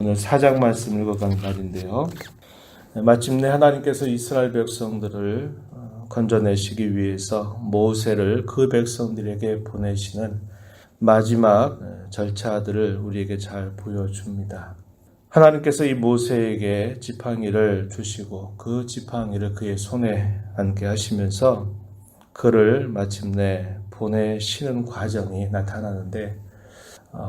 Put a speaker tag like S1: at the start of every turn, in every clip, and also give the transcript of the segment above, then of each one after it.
S1: 오늘 4장 말씀 읽어가는 날인데요. 마침내 하나님께서 이스라엘 백성들을 건져내시기 위해서 모세를 그 백성들에게 보내시는 마지막 절차들을 우리에게 잘 보여줍니다. 하나님께서 이 모세에게 지팡이를 주시고 그 지팡이를 그의 손에 안게 하시면서 그를 마침내 보내시는 과정이 나타나는데,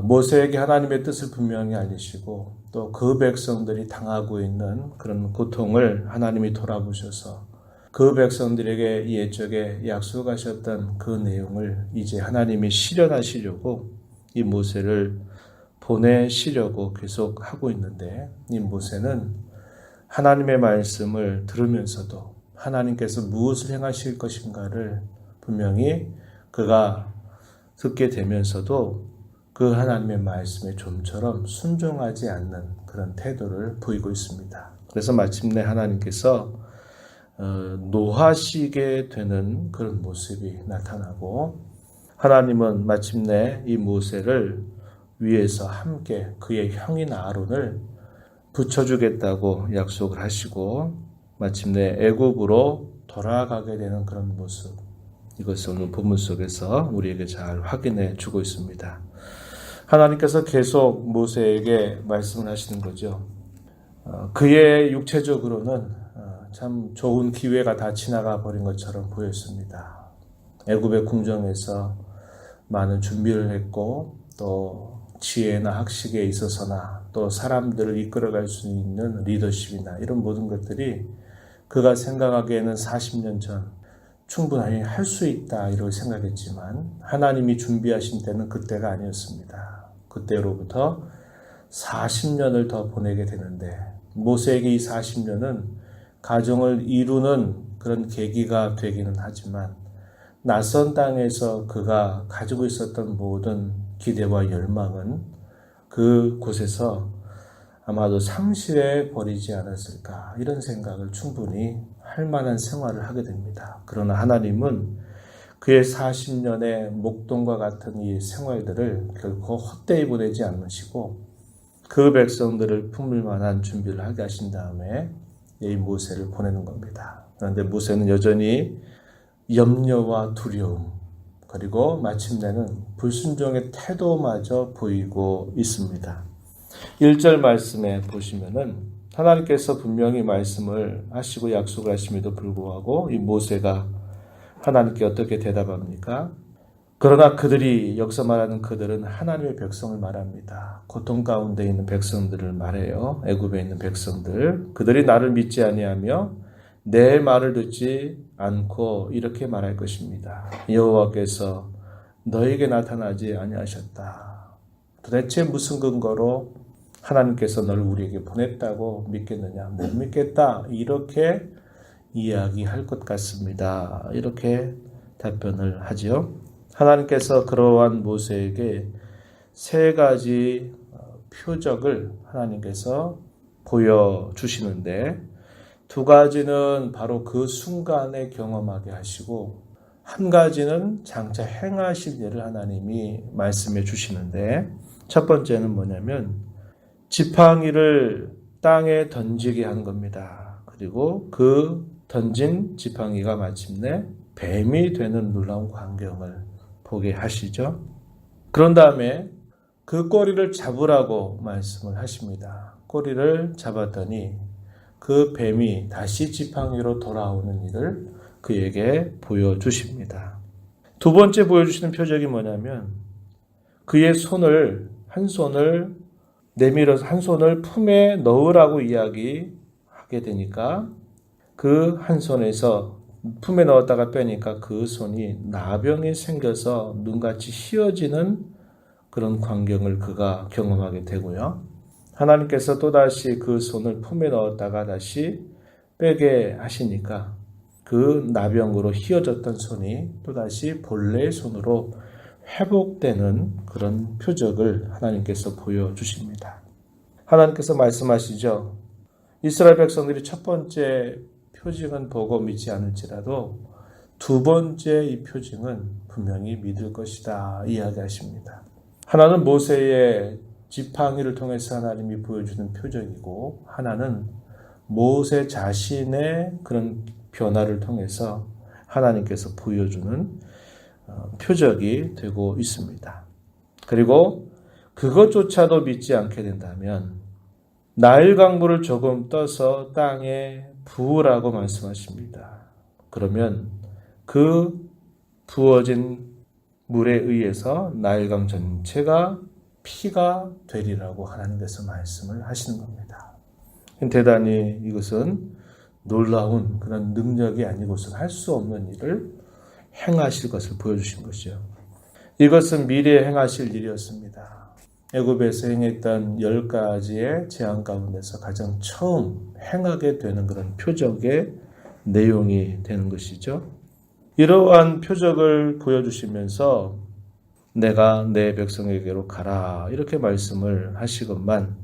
S1: 모세에게 하나님의 뜻을 분명히 알리시고 또 그 백성들이 당하고 있는 그런 고통을 하나님이 돌아보셔서 그 백성들에게 옛적에 약속하셨던 그 내용을 이제 하나님이 실현하시려고 이 모세를 보내시려고 계속 하고 있는데, 이 모세는 하나님의 말씀을 들으면서도 하나님께서 무엇을 행하실 것인가를 분명히 그가 듣게 되면서도 그 하나님의 말씀에 좀처럼 순종하지 않는 그런 태도를 보이고 있습니다. 그래서 마침내 하나님께서 노하시게 되는 그런 모습이 나타나고, 하나님은 마침내 이 모세를 위해서 함께 그의 형인 아론을 붙여주겠다고 약속을 하시고 마침내 애굽으로 돌아가게 되는 그런 모습, 이것을 오늘 본문 속에서 우리에게 잘 확인해 주고 있습니다. 하나님께서 계속 모세에게 말씀을 하시는 거죠. 그의 육체적으로는 참 좋은 기회가 다 지나가 버린 것처럼 보였습니다. 애굽의 궁정에서 많은 준비를 했고 또 지혜나 학식에 있어서나 또 사람들을 이끌어갈 수 있는 리더십이나 이런 모든 것들이 그가 생각하기에는 40년 전 충분히 할 수 있다 이렇게 생각했지만, 하나님이 준비하신 때는 그때가 아니었습니다. 그때로부터 40년을 더 보내게 되는데, 모세에게 이 40년은 가정을 이루는 그런 계기가 되기는 하지만 낯선 땅에서 그가 가지고 있었던 모든 기대와 열망은 그곳에서 아마도 상실해 버리지 않았을까, 이런 생각을 충분히 할 만한 생활을 하게 됩니다. 그러나 하나님은 그의 40년의 목동과 같은 이 생활들을 결코 헛되이 보내지 않으시고 그 백성들을 품을 만한 준비를 하게 하신 다음에 이 모세를 보내는 겁니다. 그런데 모세는 여전히 염려와 두려움, 그리고 마침내는 불순종의 태도마저 보이고 있습니다. 1절 말씀에 보시면은 하나님께서 분명히 말씀을 하시고 약속을 하심에도 불구하고 이 모세가 하나님께 어떻게 대답합니까? 그러나 그들이, 여기서 말하는 그들은 하나님의 백성을 말합니다. 고통 가운데 있는 백성들을 말해요. 애굽에 있는 백성들. 그들이 나를 믿지 아니하며 내 말을 듣지 않고 이렇게 말할 것입니다. 여호와께서 너에게 나타나지 아니하셨다. 도대체 무슨 근거로 하나님께서 너를 우리에게 보냈다고 믿겠느냐? 못 믿겠다. 이렇게 이야기할 것 같습니다. 이렇게 답변을 하지요. 하나님께서 그러한 모세에게 세 가지 표적을 하나님께서 보여주시는데, 두 가지는 바로 그 순간에 경험하게 하시고 한 가지는 장차 행하실 일을 하나님이 말씀해 주시는데, 첫 번째는 뭐냐면 지팡이를 땅에 던지게 하는 겁니다. 그리고 그 던진 지팡이가 마침내 뱀이 되는 놀라운 광경을 보게 하시죠. 그런 다음에 그 꼬리를 잡으라고 말씀을 하십니다. 꼬리를 잡았더니 그 뱀이 다시 지팡이로 돌아오는 일을 그에게 보여주십니다. 두 번째 보여주시는 표적이 뭐냐면 그의 손을, 한 손을 내밀어서 한 손을 품에 넣으라고 이야기하게 되니까 그 한 손에서 품에 넣었다가 빼니까 그 손이 나병이 생겨서 눈같이 휘어지는 그런 광경을 그가 경험하게 되고요. 하나님께서 또다시 그 손을 품에 넣었다가 다시 빼게 하시니까 그 나병으로 휘어졌던 손이 또다시 본래의 손으로 회복되는 그런 표적을 하나님께서 보여주십니다. 하나님께서 말씀하시죠. 이스라엘 백성들이 첫 번째 표징은 보고 믿지 않을지라도 두 번째 이 표징은 분명히 믿을 것이다 이야기하십니다. 하나는 모세의 지팡이를 통해서 하나님이 보여주는 표적이고, 하나는 모세 자신의 그런 변화를 통해서 하나님께서 보여주는 표적이 되고 있습니다. 그리고 그것조차도 믿지 않게 된다면 나일 강물을 조금 떠서 땅에 부으라고 말씀하십니다. 그러면 그 부어진 물에 의해서 나일강 전체가 피가 되리라고 하나님께서 말씀을 하시는 겁니다. 대단히 이것은 놀라운 그런 능력이 아니고서는 할 수 없는 일을 행하실 것을 보여주신 것이요. 이것은 미래에 행하실 일이었습니다. 애굽에서 행했던 10가지의 재앙 가운데서 가장 처음 행하게 되는 그런 표적의 내용이 되는 것이죠. 이러한 표적을 보여주시면서 내가 내 백성에게로 가라 이렇게 말씀을 하시건만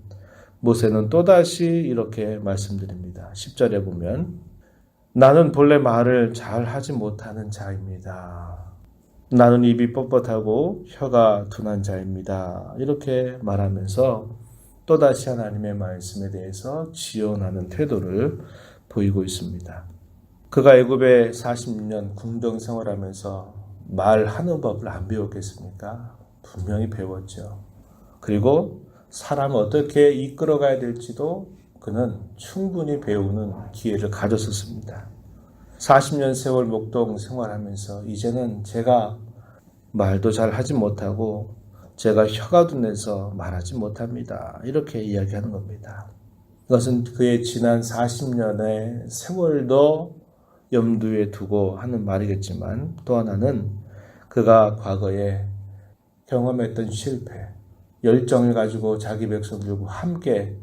S1: 모세는 또다시 이렇게 말씀드립니다. 10절에 보면 나는 본래 말을 잘 하지 못하는 자입니다. 나는 입이 뻣뻣하고 혀가 둔한 자입니다. 이렇게 말하면서 또다시 하나님의 말씀에 대해서 지원하는 태도를 보이고 있습니다. 그가 애굽에 40년 궁정 생활하면서 말하는 법을 안 배웠겠습니까? 분명히 배웠죠. 그리고 사람을 어떻게 이끌어가야 될지도 그는 충분히 배우는 기회를 가졌었습니다. 40년 세월 목동 생활하면서 이제는 제가 말도 잘 하지 못하고 제가 혀가 둔해서 말하지 못합니다. 이렇게 이야기하는 겁니다. 이것은 그의 지난 40년의 세월도 염두에 두고 하는 말이겠지만 또 하나는 그가 과거에 경험했던 실패, 열정을 가지고 자기 백성들과 함께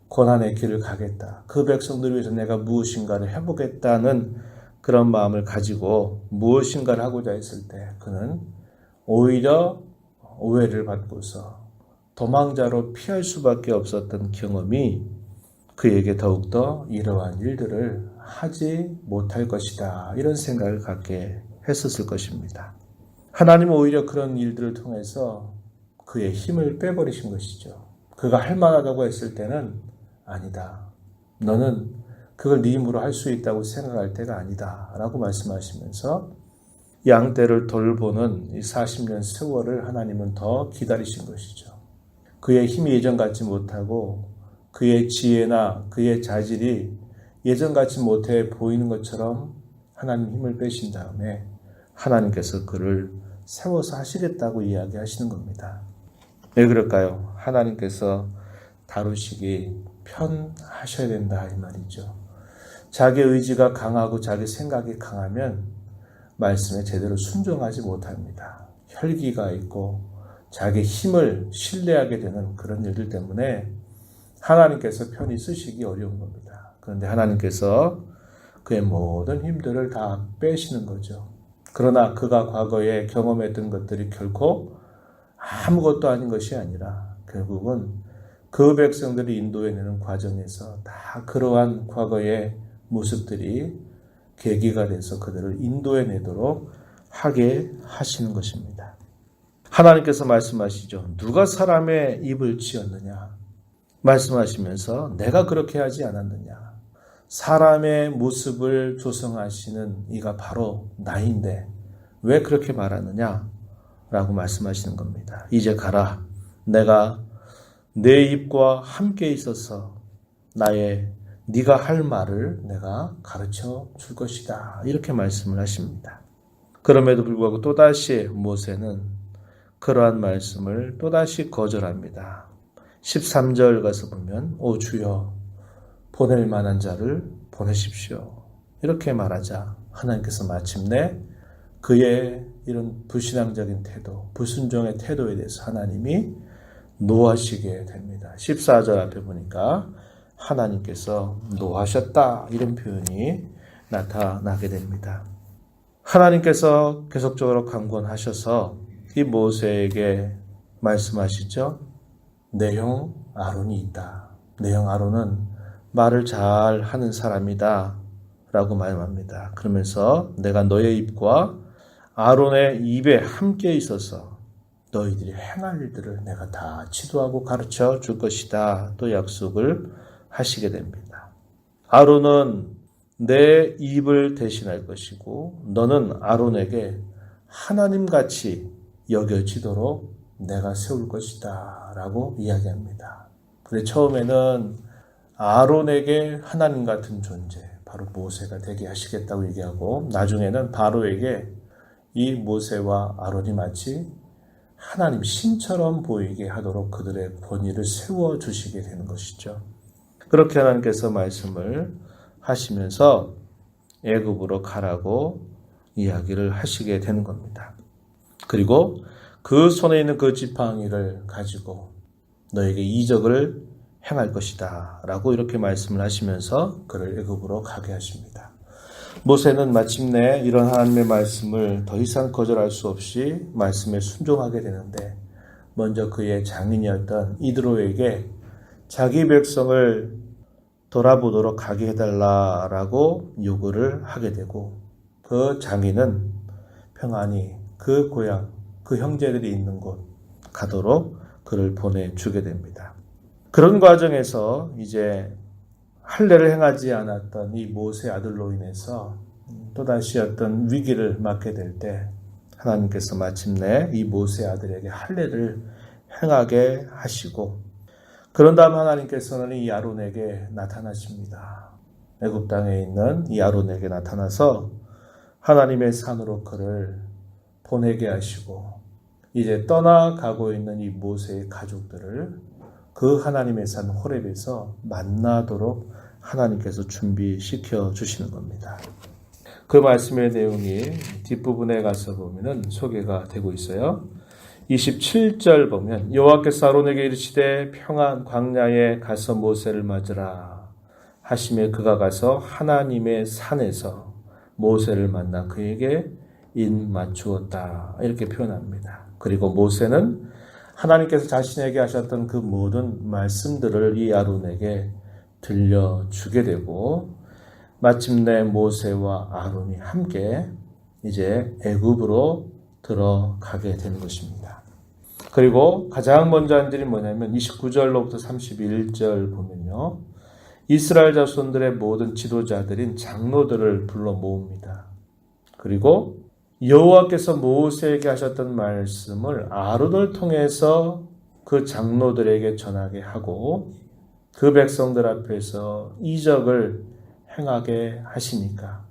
S1: 고난의 길을 가겠다. 그 백성들을 위해서 내가 무엇인가를 해보겠다는 그런 마음을 가지고 무엇인가를 하고자 했을 때 그는 오히려 오해를 받고서 도망자로 피할 수밖에 없었던 경험이 그에게 더욱더 이러한 일들을 하지 못할 것이다. 이런 생각을 갖게 했었을 것입니다. 하나님은 오히려 그런 일들을 통해서 그의 힘을 빼버리신 것이죠. 그가 할 만하다고 했을 때는 아니다. 너는 그걸 네 힘으로 할 수 있다고 생각할 때가 아니다. 라고 말씀하시면서 양떼를 돌보는 이 40년 세월을 하나님은 더 기다리신 것이죠. 그의 힘이 예전 같지 못하고 그의 지혜나 그의 자질이 예전 같지 못해 보이는 것처럼 하나님 힘을 빼신 다음에 하나님께서 그를 세워서 하시겠다고 이야기하시는 겁니다. 왜 그럴까요? 하나님께서 다루시기 편하셔야 된다 이 말이죠. 자기 의지가 강하고 자기 생각이 강하면 말씀에 제대로 순종하지 못합니다. 혈기가 있고 자기 힘을 신뢰하게 되는 그런 일들 때문에 하나님께서 편히 쓰시기 어려운 겁니다. 그런데 하나님께서 그의 모든 힘들을 다 빼시는 거죠. 그러나 그가 과거에 경험했던 것들이 결코 아무것도 아닌 것이 아니라 결국은 그 백성들이 인도해내는 과정에서 다 그러한 과거의 모습들이 계기가 돼서 그들을 인도해내도록 하게 하시는 것입니다. 하나님께서 말씀하시죠. 누가 사람의 입을 지었느냐? 말씀하시면서 내가 그렇게 하지 않았느냐? 사람의 모습을 조성하시는 이가 바로 나인데 왜 그렇게 말하느냐? 라고 말씀하시는 겁니다. 이제 가라. 내가 내 입과 함께 있어서 네가 할 말을 내가 가르쳐 줄 것이다. 이렇게 말씀을 하십니다. 그럼에도 불구하고 또다시 모세는 그러한 말씀을 또다시 거절합니다. 13절 가서 보면 오 주여 보낼 만한 자를 보내십시오. 이렇게 말하자 하나님께서 마침내 그의 이런 불신앙적인 태도, 불순종의 태도에 대해서 하나님이 노하시게 됩니다. 14절 앞에 보니까 하나님께서 노하셨다 이런 표현이 나타나게 됩니다. 하나님께서 계속적으로 강권하셔서 이 모세에게 말씀하시죠. 내 형 아론이 있다. 내 형 아론은 말을 잘 하는 사람이다 라고 말합니다. 그러면서 내가 너의 입과 아론의 입에 함께 있어서 너희들이 행할 일들을 내가 다 지도하고 가르쳐 줄 것이다. 또 약속을 하시게 됩니다. 아론은 내 입을 대신할 것이고 너는 아론에게 하나님같이 여겨지도록 내가 세울 것이다 라고 이야기합니다. 그래 처음에는 아론에게 하나님 같은 존재, 바로 모세가 되게 하시겠다고 얘기하고 나중에는 바로에게 이 모세와 아론이 마치 하나님 신처럼 보이게 하도록 그들의 권위를 세워주시게 되는 것이죠. 그렇게 하나님께서 말씀을 하시면서 애굽으로 가라고 이야기를 하시게 되는 겁니다. 그리고 그 손에 있는 그 지팡이를 가지고 너에게 이적을 행할 것이다 라고 이렇게 말씀을 하시면서 그를 애굽으로 가게 하십니다. 모세는 마침내 이런 하나님의 말씀을 더 이상 거절할 수 없이 말씀에 순종하게 되는데 먼저 그의 장인이었던 이드로에게 자기 백성을 돌아보도록 하게 해달라라고 요구를 하게 되고 그 장인은 평안히 그 고향, 그 형제들이 있는 곳 가도록 그를 보내주게 됩니다. 그런 과정에서 이제 할례를 행하지 않았던 이 모세 아들로 인해서 또다시 어떤 위기를 맞게 될 때 하나님께서 마침내 이 모세 아들에게 할례를 행하게 하시고 그런 다음 하나님께서는 이 아론에게 나타나십니다. 애굽 땅에 있는 이 아론에게 나타나서 하나님의 산으로 그를 보내게 하시고 이제 떠나가고 있는 이 모세의 가족들을 그 하나님의 산 호렙에서 만나도록 하나님께서 준비시켜 주시는 겁니다. 그 말씀의 내용이 뒷부분에 가서 보면은 소개가 되고 있어요. 27절 보면 여호와께서 아론에게 이르시되 평안 광야에 가서 모세를 맞으라 하시며 그가 가서 하나님의 산에서 모세를 만나 그에게 인 맞추었다 이렇게 표현합니다. 그리고 모세는 하나님께서 자신에게 하셨던 그 모든 말씀들을 이 아론에게 들려주게 되고 마침내 모세와 아론이 함께 이제 애굽으로 들어가게 되는 것입니다. 그리고 가장 먼저 한 일이 뭐냐면 29절로부터 31절 보면요. 이스라엘 자손들의 모든 지도자들인 장로들을 불러 모읍니다. 그리고 여호와께서 모세에게 하셨던 말씀을 아론을 통해서 그 장로들에게 전하게 하고 그 백성들 앞에서 이적을 행하게 하시니까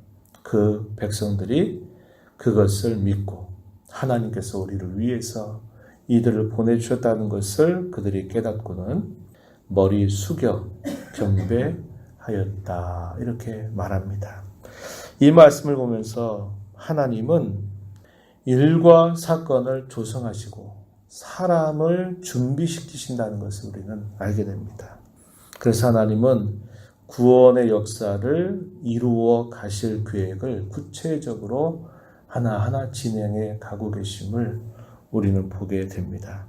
S1: 그 백성들이 그것을 믿고 하나님께서 우리를 위해서 이들을 보내주셨다는 것을 그들이 깨닫고는 머리 숙여 경배하였다 이렇게 말합니다. 이 말씀을 보면서 하나님은 일과 사건을 조성하시고 사람을 준비시키신다는 것을 우리는 알게 됩니다. 그래서 하나님은 구원의 역사를 이루어 가실 계획을 구체적으로 하나하나 진행해 가고 계심을 우리는 보게 됩니다.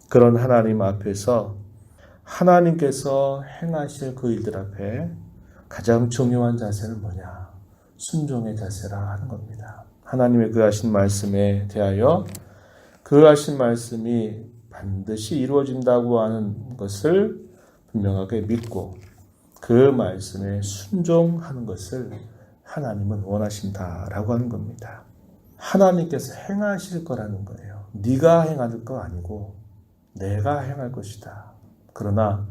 S1: 그런 하나님 앞에서 하나님께서 행하실 그 일들 앞에 가장 중요한 자세는 뭐냐? 순종의 자세라 하는 겁니다. 하나님의 그 하신 말씀에 대하여 그 하신 말씀이 반드시 이루어진다고 하는 것을 분명하게 믿고 그 말씀에 순종하는 것을 하나님은 원하신다라고 하는 겁니다. 하나님께서 행하실 거라는 거예요. 네가 행할 거 아니고 내가 행할 것이다. 그러나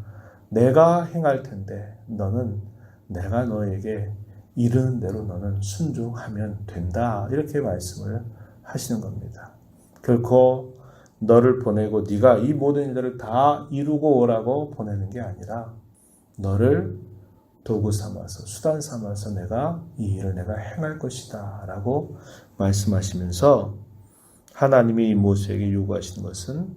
S1: 내가 행할 텐데 너는 내가 너에게 이르는 대로 너는 순종하면 된다. 이렇게 말씀을 하시는 겁니다. 결코 너를 보내고 네가 이 모든 일들을 다 이루고 오라고 보내는 게 아니라 너를 도구 삼아서 수단 삼아서 내가 이 일을 내가 행할 것이다 라고 말씀하시면서 하나님이 이 모세에게 요구하시는 것은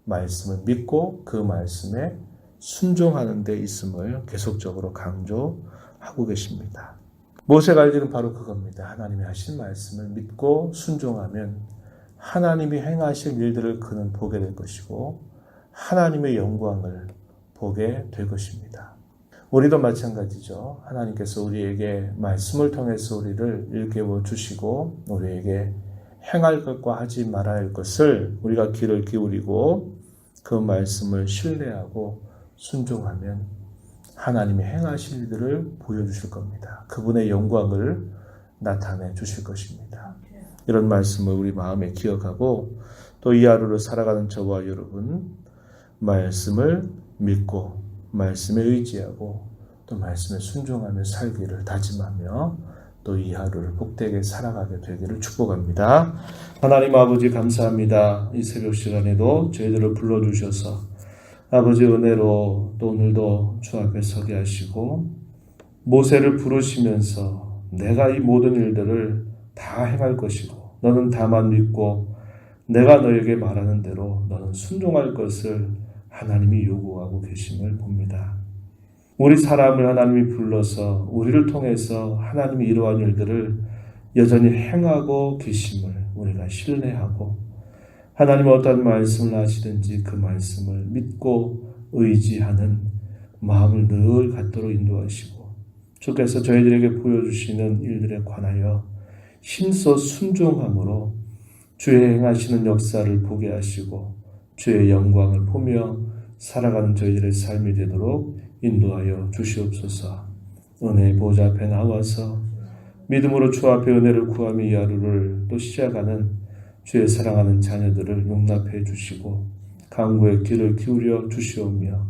S1: 말씀을 믿고 그 말씀에 순종하는 데 있음을 계속적으로 강조하고 계십니다. 모세가 할 일은 바로 그겁니다. 하나님이 하신 말씀을 믿고 순종하면 하나님이 행하실 일들을 그는 보게 될 것이고 하나님의 영광을 보게 될 것입니다. 우리도 마찬가지죠. 하나님께서 우리에게 말씀을 통해서 우리를 일깨워 주시고 우리에게 행할 것과 하지 말아야 할 것을 우리가 귀를 기울이고 그 말씀을 신뢰하고 순종하면 하나님이 행하실 일들을 보여주실 겁니다. 그분의 영광을 나타내 주실 것입니다. 이런 말씀을 우리 마음에 기억하고 또 이 하루를 살아가는 저와 여러분 말씀을 믿고 말씀에 의지하고 또 말씀에 순종하며 살기를 다짐하며 또 이 하루를 복되게 살아가게 되기를 축복합니다. 하나님 아버지 감사합니다. 이 새벽 시간에도 저희들을 불러주셔서 아버지 은혜로 또 오늘도 주 앞에 서게 하시고 모세를 부르시면서 내가 이 모든 일들을 다 행할 것이고 너는 다만 믿고 내가 너에게 말하는 대로 너는 순종할 것을 하나님이 요구하고 계심을 봅니다. 우리 사람을 하나님이 불러서 우리를 통해서 하나님이 이러한 일들을 여전히 행하고 계심을 우리가 신뢰하고 하나님 어떤 말씀을 하시든지 그 말씀을 믿고 의지하는 마음을 늘 갖도록 인도하시고 주께서 저희들에게 보여주시는 일들에 관하여 힘써 순종함으로 주의 행하시는 역사를 보게 하시고 주의 영광을 보며 살아가는 저희들의 삶이 되도록 인도하여 주시옵소서. 은혜의 보좌 앞에 나와서 믿음으로 주 앞에 은혜를 구하며 이 하루를 또 시작하는 주의 사랑하는 자녀들을 용납해 주시고 간구의 귀를 기울여 주시오며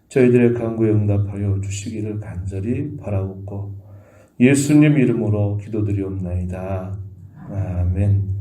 S1: 저희들의 간구에 응답하여 주시기를 간절히 바라옵고 예수님 이름으로 기도드리옵나이다. 아멘.